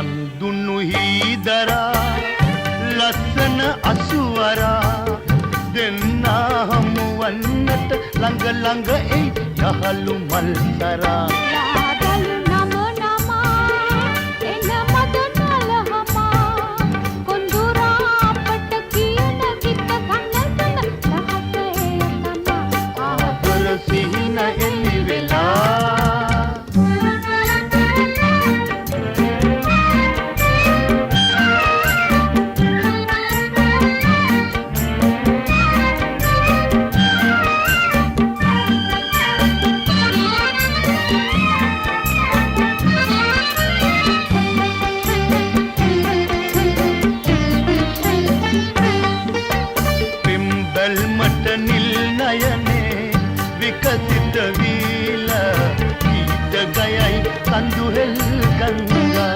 රන් දුන්නු හීදරා ලස්සන අසුවරා දෙන්නා හමුවන්නට ළඟ ළඟ එයි යහළු මල්සරා විකසිත වීල ගීත ගයයි කඳුහෙල් ගංගා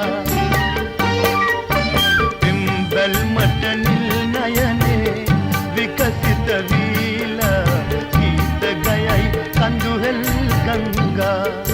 පිම්බල් මට නිල් නයනේ විකසිත වීල ගීත ගයයි කඳුහෙල් ගංගා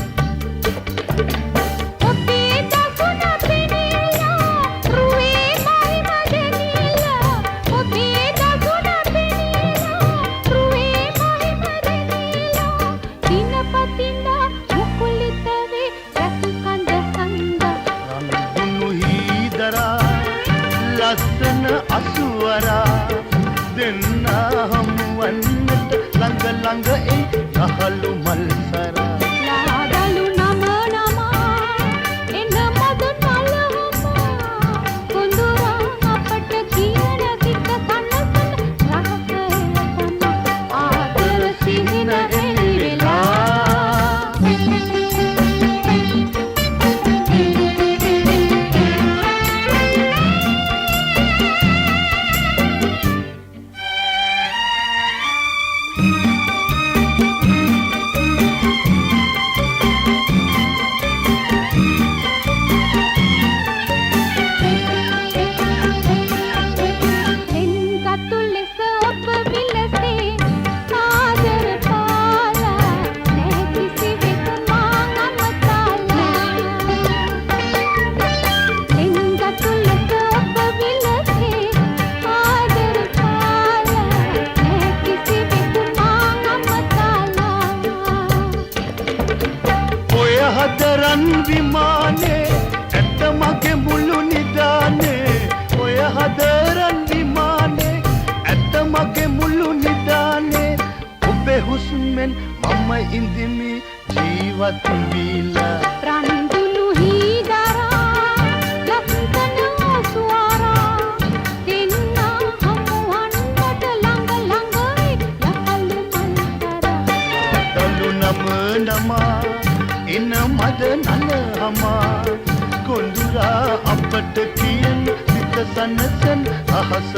ලස්සන අසුවරා දෙන්නා හමුවන්නට ළඟ ළඟ එයි යහළු මල්සරා ලාදලු නම නමා එන මද නලහමා කුඳුරා අපට කියන කිත කනසන රහසේ තම ආදර සිහින එළිවෙලා හදරන් විමානේ ඇත්ත මගේ මුළු නිදානේ ඔය හදරන් විමානේ ඇත්ත මගේ මුළු නිදානේ ඔබේ හුස්මෙන් මම ඉඳිමි ජීවත් වීලා රන් දුන්නු හීදරා ලස්සන අසුවරා දෙන්නා හමුවන්නට ළඟ ළඟයි යහළු මල්සරා දලු නම නමා එන මද නලහමා කොඳුරා අපට කියන සිත සනසන අහස